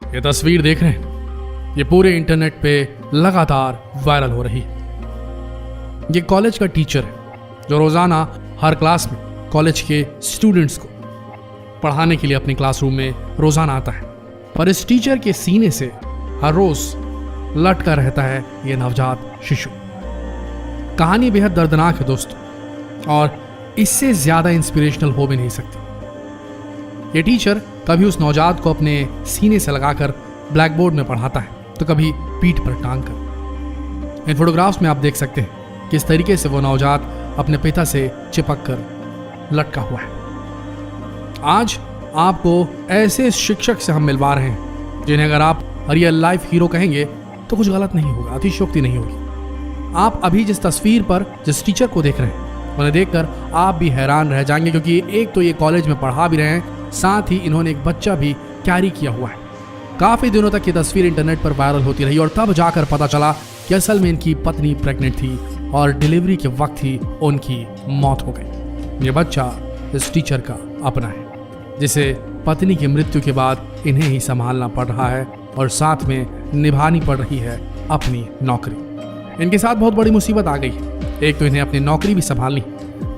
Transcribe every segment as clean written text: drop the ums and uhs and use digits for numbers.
ये तस्वीर देख रहे हैं, ये पूरे इंटरनेट पे लगातार वायरल हो रही है। ये कॉलेज का टीचर है जो रोजाना हर क्लास में कॉलेज के स्टूडेंट्स को पढ़ाने के लिए अपने क्लासरूम में रोजाना आता है। पर इस टीचर के सीने से हर रोज लटका रहता है ये नवजात शिशु। कहानी बेहद दर्दनाक है दोस्तों, और इससे ज्यादा इंस्पिरेशनल हो भी नहीं सकती। ये टीचर कभी उस नवजात को अपने सीने से लगाकर ब्लैक बोर्ड में पढ़ाता है, तो कभी पीठ पर टांग कर। इन फोटोग्राफ्स में आप देख सकते हैं किस तरीके से वो नवजात अपने पिता से चिपक कर लटका हुआ है। आज आपको ऐसे शिक्षक से हम मिलवा रहे हैं जिन्हें अगर आप रियल लाइफ हीरो कहेंगे तो कुछ गलत नहीं होगा, अतिशयोक्ति नहीं होगी। आप अभी जिस तस्वीर पर जिस टीचर को देख रहे हैं उन्हें देखकर आप भी हैरान रह जाएंगे, क्योंकि एक तो ये कॉलेज में पढ़ा भी रहे हैं, साथ ही इन्होंने एक बच्चा भी कैरी किया हुआ है। काफी दिनों तक ये तस्वीर इंटरनेट पर वायरल होती रही और तब जाकर पता चला कि असल में इनकी पत्नी प्रेग्नेंट थी और डिलीवरी के वक्त ही उनकी मौत हो गई। ये बच्चा इस टीचर का अपना है, जिसे पत्नी की मृत्यु के बाद इन्हें ही संभालना पड़ रहा है और साथ में निभानी पड़ रही है अपनी नौकरी। इनके साथ बहुत बड़ी मुसीबत आ गई है। एक तो इन्हें अपनी नौकरी भी संभालनी,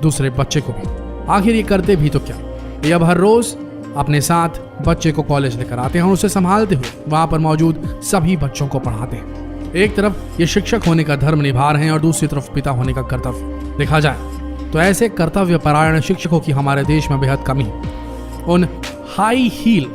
दूसरे बच्चे को भी। आखिर ये करते भी तो क्या, ये अब हर रोज अपने साथ बच्चे को कॉलेज लेकर आते हैं और उसे संभालते हुए वहां पर मौजूद सभी बच्चों को पढ़ाते हैं। एक तरफ ये शिक्षक होने का धर्म निभा रहे हैं और दूसरी तरफ पिता होने का कर्तव्य। देखा जाए तो ऐसे कर्तव्य परायण शिक्षकों की हमारे देश में बेहद कमी है। उन हाई हील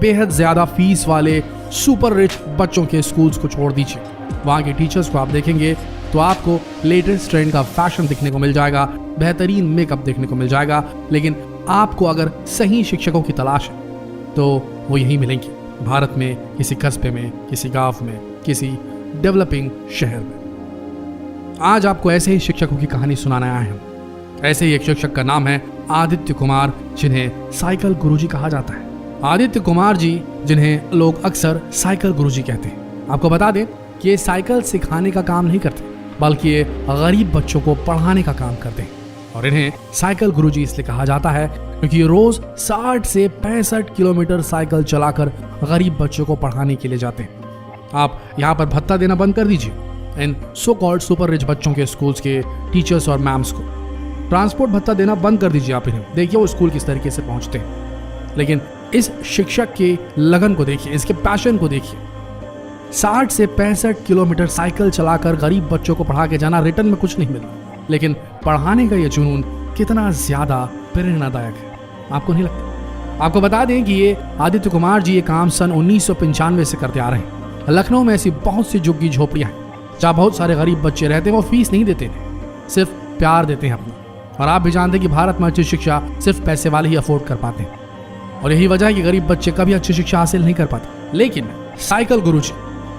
बेहद ज्यादा फीस वाले सुपर रिच बच्चों के स्कूल्स को छोड़ दीजिए, वहां के टीचर्स को आप देखेंगे तो आपको लेटेस्ट ट्रेंड का फैशन दिखने को मिल जाएगा, बेहतरीन मेकअप देखने को मिल जाएगा। लेकिन आपको अगर सही शिक्षकों की तलाश है तो वो यही मिलेंगे, भारत में किसी कस्बे में, किसी गांव में, किसी डेवलपिंग शहर में। आज आपको ऐसे ही शिक्षकों की कहानी सुनाने आए हैं। ऐसे ही एक शिक्षक का नाम है आदित्य कुमार, जिन्हें साइकिल गुरुजी कहा जाता है। आदित्य कुमार जी, जिन्हें लोग अक्सर साइकिल गुरुजी कहते हैं। आपको बता दें कि ये साइकिल सिखाने का काम नहीं करते, बल्कि ये गरीब बच्चों को पढ़ाने का काम करते हैं। और इन्हें साइकिल गुरुजी इसलिए कहा जाता है क्योंकि ये रोज 60 से 65 किलोमीटर साइकिल चलाकर गरीब बच्चों को पढ़ाने के लिए जाते हैं। आप यहाँ पर भत्ता देना बंद कर दीजिए इन सो कॉल्ड सुपर रिच बच्चों के स्कूल्स के टीचर्स और मैम्स को। ट्रांसपोर्ट भत्ता देना बंद कर दीजिए आप इन्हें, देखिए वो स्कूल किस तरीके से पहुंचते हैं। लेकिन इस शिक्षक की लगन को देखिए, इसके पैशन को देखिए। 60 से 65 किलोमीटर साइकिल चलाकर गरीब बच्चों को पढ़ा के जाना, रिटर्न में कुछ नहीं मिला, लेकिन पढ़ाने का ये जुनून कितना ज्यादा प्रेरणादायक है, आपको नहीं लगता? आपको बता दें कि ये आदित्य कुमार जी ये काम सन 1995 से करते आ रहे हैं। लखनऊ में ऐसी बहुत सी झुग्गी झोपड़ियां हैं जहाँ बहुत सारे गरीब बच्चे रहते हैं। वो फीस नहीं देते हैं, सिर्फ प्यार देते हैं अपना। और आप भी जानते हैं कि भारत में अच्छी शिक्षा सिर्फ पैसे वाले ही अफोर्ड कर पाते हैं, और यही वजह है कि गरीब बच्चे कभी अच्छी शिक्षा हासिल नहीं कर पाते। लेकिन साइकिल गुरुजी,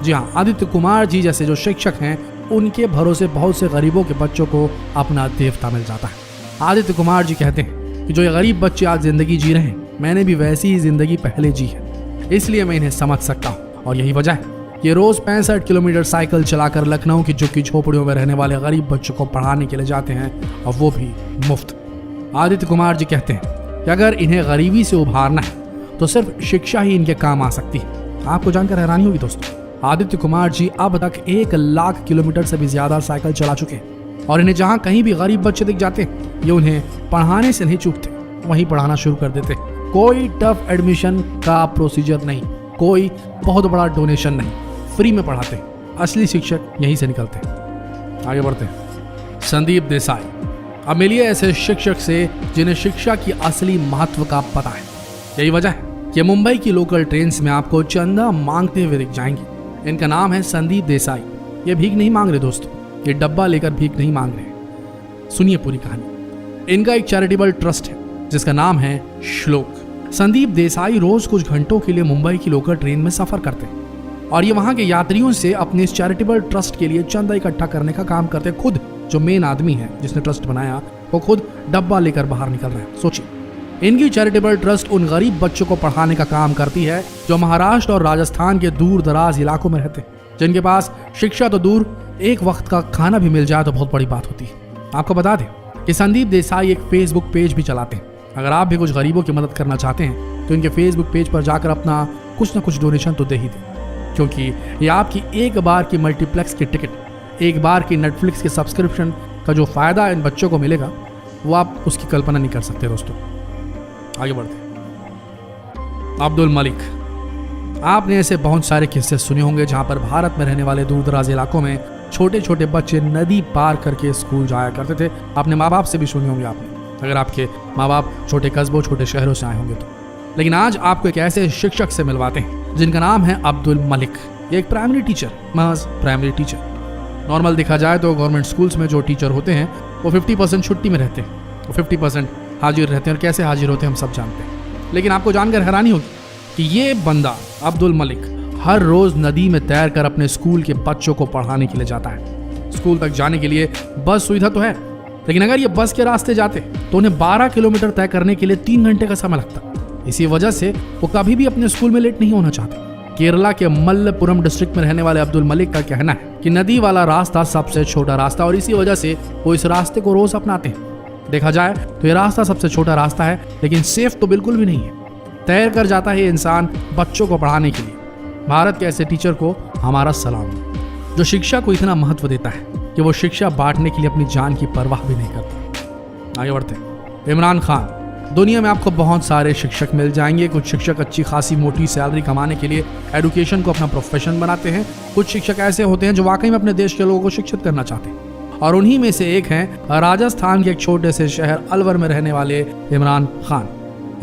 जी हाँ, आदित्य कुमार जी जैसे जो शिक्षक हैं, उनके भरोसे बहुत से गरीबों के बच्चों को अपना देवता मिल जाता है। आदित्य कुमार जी कहते हैं कि जो ये गरीब बच्चे आज जिंदगी जी रहे हैं, मैंने भी वैसी ही जिंदगी पहले जी है, इसलिए मैं इन्हें समझ सकता हूँ। और यही वजह है ये रोज 65 किलोमीटर साइकिल चलाकर लखनऊ की झुग्गी झोपड़ियों में रहने वाले गरीब बच्चों को पढ़ाने के लिए जाते हैं, और वो भी मुफ्त। आदित्य कुमार जी कहते हैं कि अगर इन्हें गरीबी से उभारना है तो सिर्फ शिक्षा ही इनके काम आ सकती है। आपको जानकर हैरानी होगी दोस्तों, आदित्य कुमार जी अब तक 1 लाख किलोमीटर से भी ज्यादा साइकिल चला चुके हैं, और इन्हें जहां कहीं भी गरीब बच्चे दिख जाते हैं, ये उन्हें पढ़ाने से नहीं चूकते, वहीं पढ़ाना शुरू कर देते। कोई टफ एडमिशन का प्रोसीजर नहीं, कोई बहुत बड़ा डोनेशन नहीं, फ्री में पढ़ाते हैं। असली शिक्षक यहीं से निकलते हैं। आगे बढ़ते हैं। संदीप देसाई, अब मिलिए ऐसे शिक्षक से जिन्हें शिक्षा की असली महत्व का पता है। यही वजह है कि मुंबई की लोकल ट्रेन्स में आपको चंदा मांगते हुए दिख जाएंगे। इनका नाम है संदीप देसाई। ये भीख नहीं मांग रहे दोस्तों, ये डब्बा लेकर भीख नहीं मांग रहे। सुनिए पूरी कहानी। इनका एक चैरिटेबल ट्रस्ट है जिसका नाम है श्लोक। संदीप देसाई रोज कुछ घंटों के लिए मुंबई की लोकल ट्रेन में सफर करते हैं, और ये वहां के यात्रियों से अपने इस चैरिटेबल ट्रस्ट के लिए चंदा इकट्ठा करने का काम करते हैं। खुद जो मेन आदमी है जिसने ट्रस्ट बनाया, वो खुद डब्बा लेकर बाहर निकल रहे हैं। सोचिए, इनकी चैरिटेबल ट्रस्ट उन गरीब बच्चों को पढ़ाने का काम करती है जो महाराष्ट्र और राजस्थान के दूर दराज इलाकों में रहते हैं, जिनके पास शिक्षा तो दूर, एक वक्त का खाना भी मिल जाए तो बहुत बड़ी बात होती है। आपको बता दें कि संदीप देसाई एक फेसबुक पेज भी चलाते हैं। अगर आप भी कुछ गरीबों की मदद करना चाहते हैं तो इनके फेसबुक पेज पर जाकर अपना कुछ ना कुछ डोनेशन तो दे ही दे, क्योंकि ये आपकी एक बार की मल्टीप्लेक्स की टिकट, एक बार की नेटफ्लिक्स के सब्सक्रिप्शन का जो फ़ायदा इन बच्चों को मिलेगा वो आप उसकी कल्पना नहीं कर सकते। दोस्तों आगे बढ़ते। अब्दुल मलिक, आपने ऐसे बहुत सारे किस्से सुने होंगे जहां पर भारत में रहने वाले दूर दराज इलाकों में छोटे छोटे बच्चे नदी पार करके स्कूल जाया करते थे। आपने माँ बाप से भी सुने होंगे, आपने, अगर आपके माँ बाप छोटे कस्बों छोटे शहरों से आए होंगे तो। लेकिन आज आपको एक ऐसे शिक्षक से मिलवाते हैं जिनका नाम है अब्दुल मलिक। ये एक प्राइमरी टीचर, महज प्राइमरी टीचर। नॉर्मल देखा जाए तो गवर्नमेंट स्कूल्स में जो टीचर होते हैं वो 50% छुट्टी में रहते हैं, वो 50% हाजिर रहते हैं, और कैसे हाजिर होते हैं हम सब जानते हैं। लेकिन आपको जानकर हैरानी होगी कि ये बंदा अब्दुल मलिक हर रोज नदी में तैर कर अपने स्कूल के बच्चों को पढ़ाने के लिए जाता है। स्कूल तक जाने के लिए बस सुविधा तो है, लेकिन अगर ये बस के रास्ते जाते तो उन्हें 12 किलोमीटर तय करने के लिए 3 घंटे का समय लगता। इसी वजह से वो कभी भी अपने स्कूल में लेट नहीं होना चाहते। केरला के मल्लपुरम डिस्ट्रिक्ट में रहने वाले अब्दुल मलिक का कहना है कि नदी वाला रास्ता सबसे छोटा रास्ता, और इसी वजह से वो इस रास्ते को रोज अपनाते हैं। देखा जाए तो ये रास्ता सबसे छोटा रास्ता है, लेकिन सेफ तो बिल्कुल भी नहीं है। तैर कर जाता है ये इंसान बच्चों को पढ़ाने के लिए। भारत के ऐसे टीचर को हमारा सलाम, जो शिक्षा को इतना महत्व देता है कि वो शिक्षा बांटने के लिए अपनी जान की परवाह भी नहीं करता। आगे बढ़ते हैं। इमरान खान, दुनिया में आपको बहुत सारे शिक्षक मिल जाएंगे। कुछ शिक्षक अच्छी खासी मोटी सैलरी कमाने के लिए एडुकेशन को अपना प्रोफेशन बनाते हैं। कुछ शिक्षक ऐसे होते हैं जो वाकई में अपने देश के लोगों को शिक्षित करना चाहते हैं, और उन्हीं में से एक हैं राजस्थान के एक छोटे से शहर अलवर में रहने वाले इमरान खान।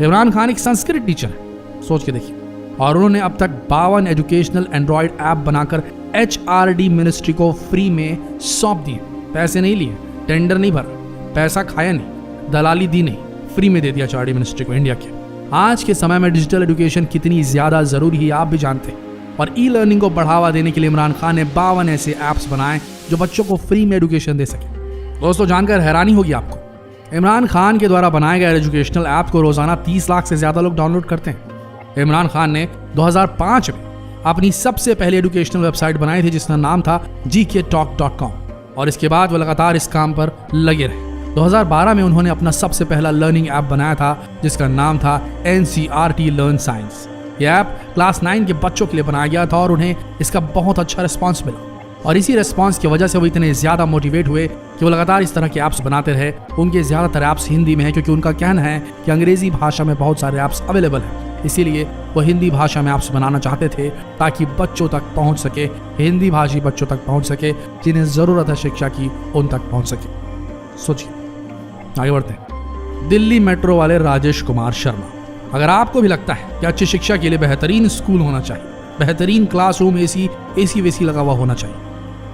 इमरान खान एक संस्कृत टीचर है, सोच के देखिए, और उन्होंने अब तक 52 एजुकेशनल एंड्रॉयड ऐप बनाकर HRD मिनिस्ट्री को फ्री में सौंप दिए। पैसे नहीं लिए, टेंडर नहीं भरा, पैसा खाया नहीं, दलाली दी नहीं, फ्री में दे दिया HRD मिनिस्ट्री को इंडिया के। आज के समय में डिजिटल एजुकेशन कितनी ज्यादा जरूरी है आप भी जानते हैं, और ई लर्निंग को बढ़ावा देने के लिए इमरान खान ने 52 ऐसे ऐप्स बनाए जो बच्चों को फ्री में एजुकेशन दे सके। दोस्तों जानकर हैरानी होगी आपको, इमरान खान के द्वारा बनाए गए एजुकेशनल ऐप को रोजाना 30 लाख से ज्यादा लोग डाउनलोड करते हैं। इमरान खान ने 2005 में अपनी सबसे पहली एजुकेशनल वेबसाइट बनाई थी जिसका नाम था gktalk.com, और इसके बाद वो लगातार इस काम पर लगे रहे। 2012 में उन्होंने अपना सबसे पहला लर्निंग ऐप बनाया था जिसका नाम था NCERT लर्न साइंस। यह ऐप क्लास 9 के बच्चों के लिए बनाया गया था और उन्हें इसका बहुत अच्छा रिस्पांस मिला, और इसी रिस्पांस की वजह से वो इतने ज्यादा मोटिवेट हुए कि वो लगातार इस तरह के ऐप्स बनाते रहे। उनके ज्यादातर ऐप्स हिंदी में हैं क्योंकि उनका कहना है कि अंग्रेजी भाषा में बहुत सारे ऐप्स अवेलेबल हैं, इसीलिए वो हिंदी भाषा में ऐप्स बनाना चाहते थे ताकि बच्चों तक पहुंच सके, हिंदी भाषी बच्चों तक पहुंच सके जिन्हें जरूरत है शिक्षा की, उन तक पहुंच सके। सोचिए, आगे बढ़ते हैं। दिल्ली मेट्रो वाले राजेश कुमार शर्मा, अगर आपको भी लगता है कि अच्छी शिक्षा के लिए बेहतरीन स्कूल होना चाहिए, बेहतरीन क्लासरूम, एसी वेसी लगा हुआ होना चाहिए,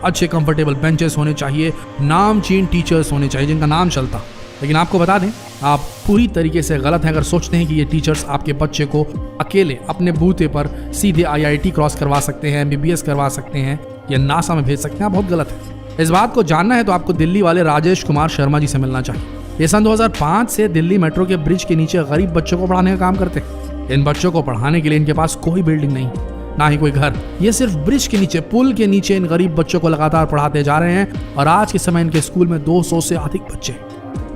अच्छे कंफर्टेबल बेंचेस होने चाहिए, नामचीन टीचर्स होने चाहिए जिनका नाम चलता, लेकिन आपको बता दें आप पूरी तरीके से गलत हैं अगर सोचते हैं कि ये टीचर्स आपके बच्चे को अकेले अपने बूते पर सीधे IIT क्रॉस करवा सकते हैं, MBBS करवा सकते हैं या नासा में भेज सकते हैं। आप बहुत गलत है। इस बात को जानना है तो आपको दिल्ली वाले राजेश कुमार शर्मा जी से मिलना चाहिए। ये सन 2005 से दिल्ली मेट्रो के ब्रिज के नीचे गरीब बच्चों को पढ़ाने का काम करते हैं। इन बच्चों को पढ़ाने के लिए इनके पास कोई बिल्डिंग नहीं, ना ही कोई घर, ये सिर्फ ब्रिज के नीचे, पुल के नीचे इन गरीब बच्चों को लगातार पढ़ाते जा रहे हैं, और आज के समय इनके स्कूल में 200 से अधिक बच्चे,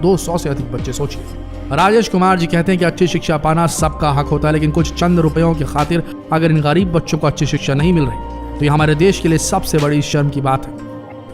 200 से अधिक बच्चे। सोचिए। राजेश कुमार जी कहते हैं कि अच्छी शिक्षा पाना सबका हक होता है, लेकिन कुछ चंद रुपयों की खातिर अगर इन गरीब बच्चों को अच्छी शिक्षा नहीं मिल रही तो ये हमारे देश के लिए सबसे बड़ी शर्म की बात है।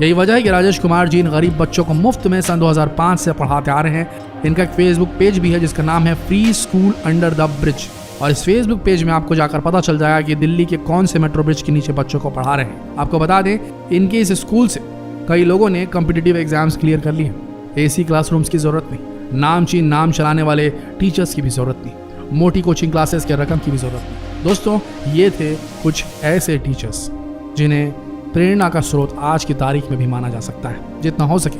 यही वजह है कि राजेश कुमार जी इन गरीब बच्चों को मुफ्त में सन 2005 से पढ़ाते आ रहे हैं। इनका एक फेसबुक पेज भी है जिसका नाम है free school under the bridge, और इस फेसबुक पेज में आपको जाकर पता चल जाएगा कि दिल्ली के कौन से मेट्रो ब्रिज के नीचे बच्चों को पढ़ा रहे हैं। आपको बता दें इनके इस स्कूल से कई लोगों ने कॉम्पिटिटिव एग्जाम्स क्लियर कर लिए। AC क्लासरूम्स की जरूरत नहीं, नामचीन नाम चलाने वाले टीचर्स की भी जरूरत नहीं, मोटी कोचिंग क्लासेस के रकम की भी जरूरत नहीं। दोस्तों ये थे कुछ ऐसे टीचर्स जिन्हें प्रेरणा का स्रोत आज की तारीख में भी माना जा सकता है। जितना हो सके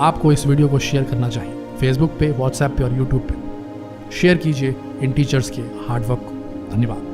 आपको इस वीडियो को शेयर करना चाहिए, फेसबुक पे, व्हाट्सएप पे और यूट्यूब पे शेयर कीजिए इन टीचर्स के हार्डवर्क को। धन्यवाद।